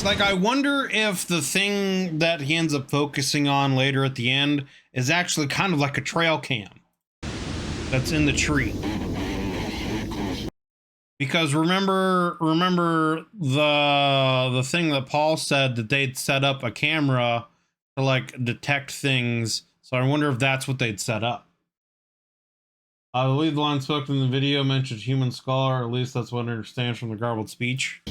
S1: Like, I wonder if the thing that he ends up focusing on later at the end is actually kind of like a trail cam that's in the tree. Because remember the thing that Paul said, that they'd set up a camera to like detect things. So I wonder if that's what they'd set up. I believe the line spoken in the video mentioned human skull, or at least that's what I understand from the garbled speech.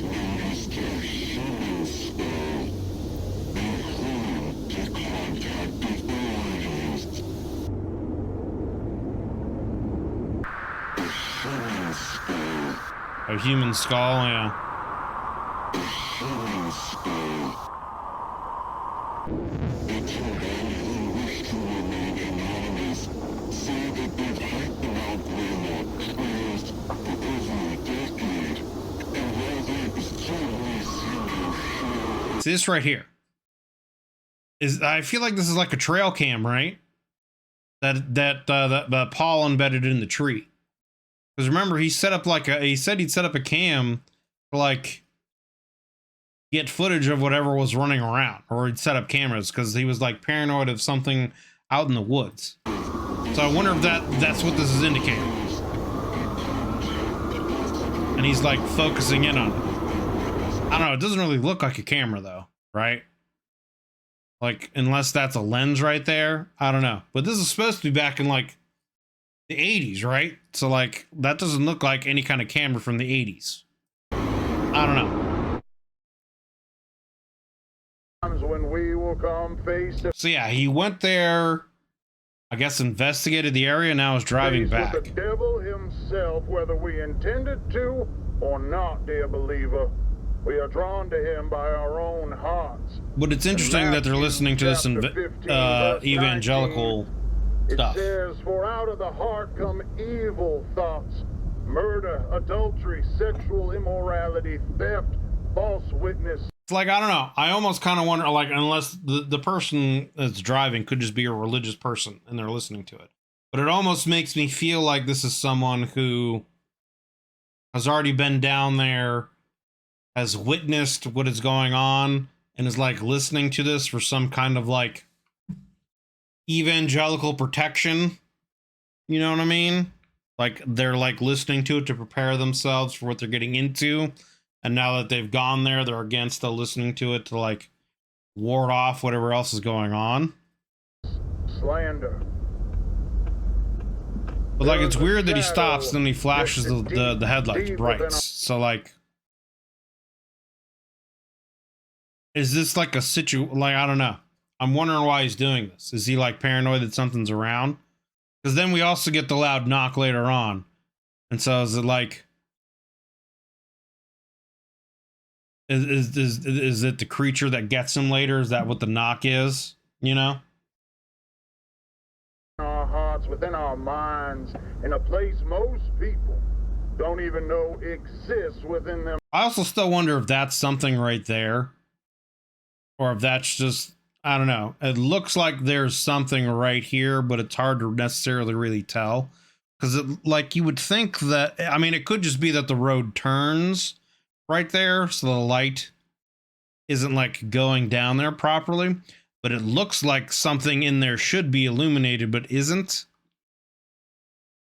S1: A human skull, yeah. See this right here. I feel like this is like a trail cam, right? That Paul embedded in the tree. Because remember, he said he'd set up a cam to like get footage of whatever was running around, or he'd set up cameras because he was like paranoid of something out in the woods. So I wonder if that's what this is indicating. And he's like focusing in on it. I don't know. It doesn't really look like a camera though, right? Like, unless that's a lens right there. I don't know. But this is supposed to be back in like the 80s, right? So like, that doesn't look like any kind of camera from the 80s. I don't know.
S14: When we will come face to
S1: so yeah, he went there, I guess investigated the area, now is driving back.
S14: with the devil himself, whether we intended to or not, dear believer. We are drawn to him by our own hearts.
S1: But it's interesting that they're listening to this evangelical stuff.
S14: It says, for out of the heart come evil thoughts, murder, adultery, sexual immorality, theft, false witness.
S1: It's like, I don't know. I almost kind of wonder, like, unless the person that's driving could just be a religious person and they're listening to it. But it almost makes me feel like this is someone who has already been down there, has witnessed what is going on, and is like listening to this for some kind of like evangelical protection. You know what I mean? Like, they're like listening to it to prepare themselves for what they're getting into. And now that they've gone there, they're against the listening to it to like ward off whatever else is going on.
S14: Slander.
S1: But like, it's weird that he stops and then he flashes the headlights brights. So like, is this like a like, I don't know. I'm wondering why he's doing this. Is he like paranoid that something's around? Because then we also get the loud knock later on. And so is it like, is it the creature that gets him later? Is that what the knock is? You know?
S14: Our hearts, within our minds, in a place most people don't even know exists within them.
S1: I also still wonder if that's something right there. Or if that's just, I don't know. It looks like there's something right here, but it's hard to necessarily really tell. Because like you would think that, I mean, it could just be that the road turns right there, so the light isn't like going down there properly, but it looks like something in there should be illuminated but isn't.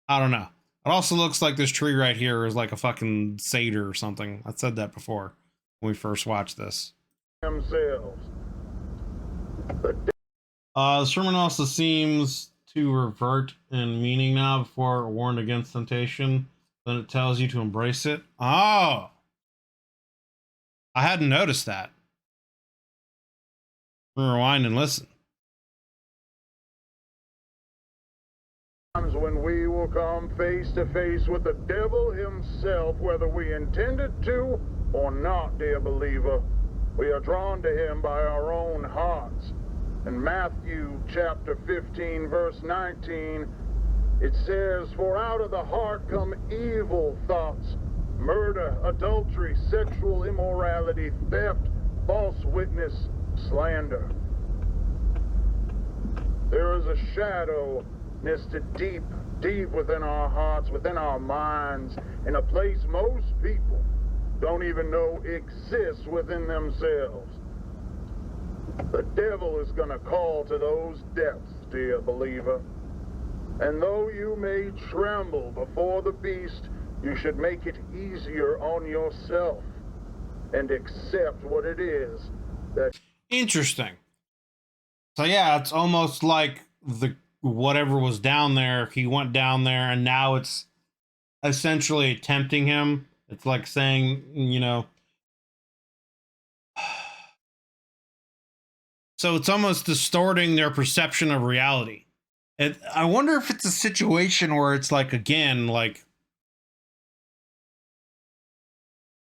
S1: I don't know. It also looks like this tree right here is like a fucking satyr or something. I said that before when we first watched this.
S14: Themselves.
S1: The sermon also seems to revert in meaning now before it warned against temptation. Then it tells you to embrace it. Oh! I hadn't noticed that. Rewind and listen.
S14: Times when we will come face to face with the devil himself, whether we intended to or not, dear believer. We are drawn to him by our own hearts. In Matthew chapter 15, verse 19, it says, "For out of the heart come evil thoughts, murder, adultery, sexual immorality, theft, false witness, slander." There is a shadow nested deep, deep within our hearts, within our minds, in a place most people don't even know exists within themselves. The devil is going to call to those depths, dear believer. And though you may tremble before the beast, you should make it easier on yourself and accept what it is that...
S1: Interesting. So yeah, it's almost like the whatever was down there, he went down there, and now it's essentially tempting him. It's like saying, you know... So it's almost distorting their perception of reality. And I wonder if it's a situation where it's like, again, like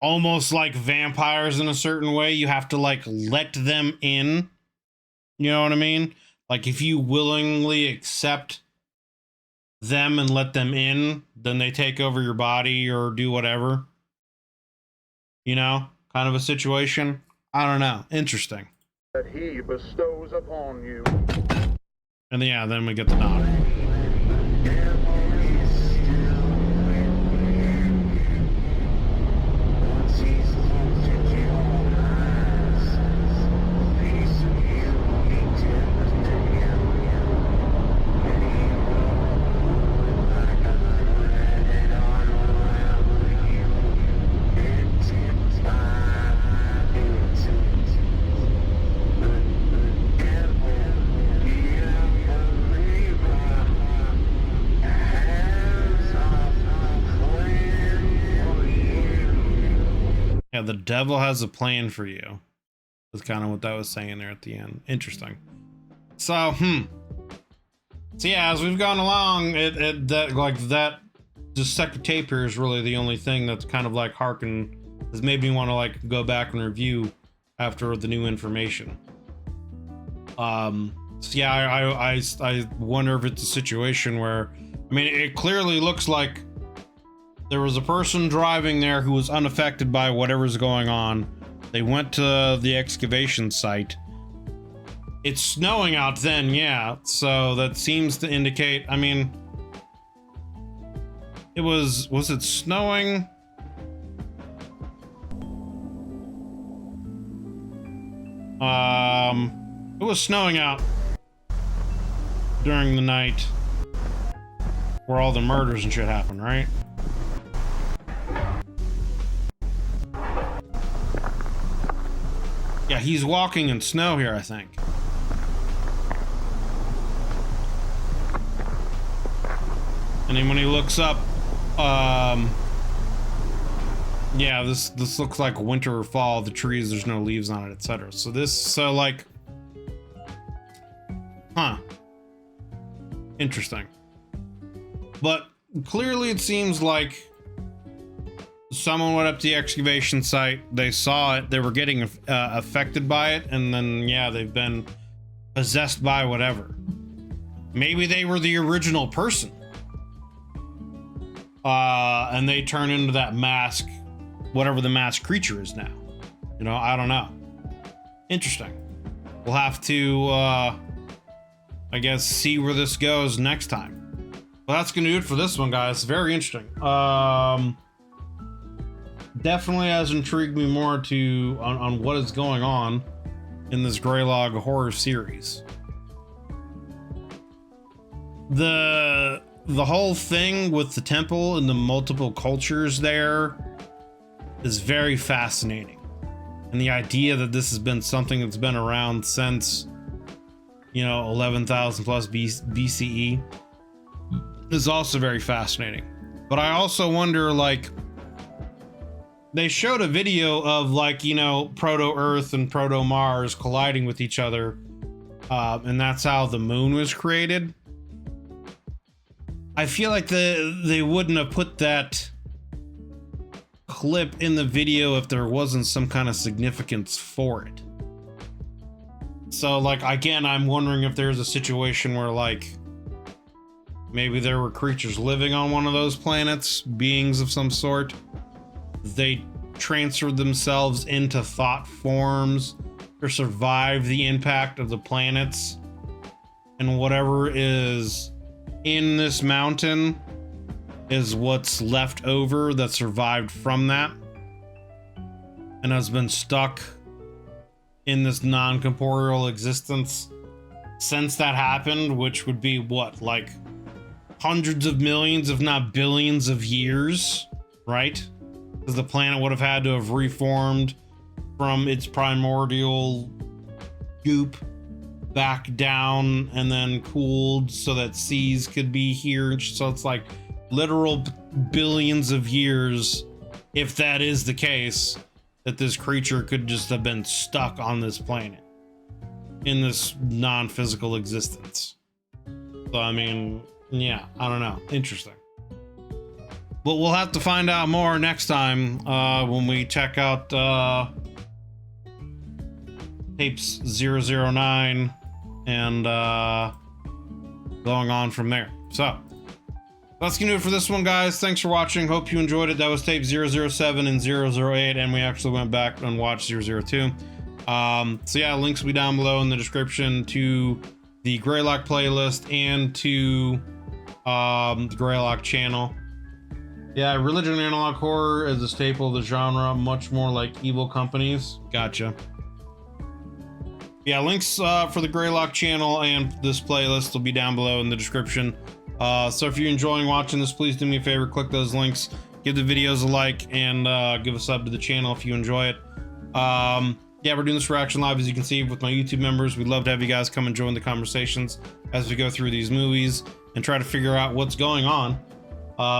S1: almost like vampires in a certain way. You have to like let them in. You know what I mean? Like if you willingly accept them and let them in, then they take over your body or do whatever. You know, kind of a situation. I don't know. Interesting.
S14: That he bestows upon you.
S1: And yeah, then we get the nod. Yeah, the devil has a plan for you. That's kind of what that was saying there at the end. Interesting. So, So yeah, as we've gone along, that just second tape here is really the only thing that's kind of like has made me want to like go back and review after the new information. So yeah, I wonder if it's a situation where, I mean, it clearly looks like there was a person driving there who was unaffected by whatever's going on. They went to the excavation site. It's snowing out then, yeah. So that seems to indicate, I mean, was it snowing? It was snowing out during the night where all the murders and shit happened, right? Yeah, he's walking in snow here, I think. And then when he looks up, yeah, this looks like winter or fall. The trees, there's no leaves on it, etc. So like, Huh. Interesting. But clearly it seems like someone went up to the excavation site, they saw it, they were getting affected by it, and then, yeah, they've been possessed by whatever. Maybe they were the original person. And they turn into that mask, whatever the masked creature is now. You know, I don't know. Interesting. We'll have to, I guess, see where this goes next time. Well, that's gonna do it for this one, guys. Very interesting. Definitely has intrigued me more on what is going on in this Greylock horror series. The whole thing with the temple and the multiple cultures there is very fascinating. And the idea that this has been something that's been around since, you know, 11,000 plus BCE is also very fascinating. But I also wonder, like, they showed a video of, like, you know, Proto-Earth and Proto-Mars colliding with each other. And that's how the moon was created. I feel like they wouldn't have put that clip in the video if there wasn't some kind of significance for it. So, like, again, I'm wondering if there's a situation where, like, maybe there were creatures living on one of those planets, beings of some sort. They transferred themselves into thought forms to survive the impact of the planets, and whatever is in this mountain is what's left over that survived from that and has been stuck in this non-corporeal existence since that happened, which would be what, like hundreds of millions, if not billions of years, right? Because the planet would have had to have reformed from its primordial goop back down and then cooled so that seas could be here. So it's like literal billions of years, if that is the case, that this creature could just have been stuck on this planet in this non-physical existence. So, I mean, yeah, I don't know. Interesting. But we'll have to find out more next time when we check out tapes 009 and going on from there. So that's gonna do it for this one, guys. Thanks for watching. Hope you enjoyed it. That was tape 007 and 008, and we actually went back and watched 002. So yeah, links will be down below in the description to the Greylock playlist and to the Greylock channel. Yeah, religion and analog horror is a staple of the genre, much more like evil companies. Gotcha. Yeah, links for the Greylock channel and this playlist will be down below in the description. So if you're enjoying watching this, please do me a favor, click those links, give the videos a like, and give a sub to the channel if you enjoy it. Yeah, we're doing this reaction live, as you can see, with my YouTube members. We'd love to have you guys come and join the conversations as we go through these movies and try to figure out what's going on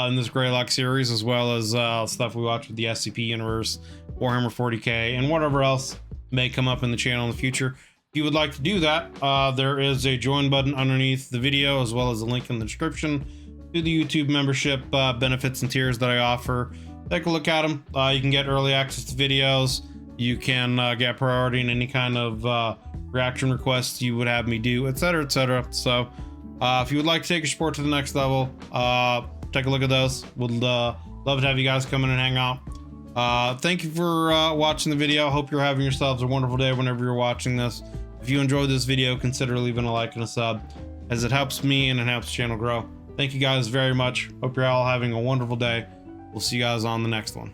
S1: in this Greylock series, as well as stuff we watch with the SCP universe, Warhammer 40k, and whatever else may come up in the channel in the future. If you would like to do that, there is a join button underneath the video, as well as a link in the description to the YouTube membership benefits and tiers that I offer. Take a look at them. You can get early access to videos. You can get priority in any kind of reaction requests you would have me do, etc., etc. So if you would like to take your support to the next level, take a look at those. Would love to have you guys come in and hang out. Thank you for watching the video. Hope you're having yourselves a wonderful day whenever you're watching this. If you enjoyed this video, consider leaving a like and a sub, as it helps me and it helps the channel grow. Thank you guys very much. Hope you're all having a wonderful day. We'll see you guys on the next one.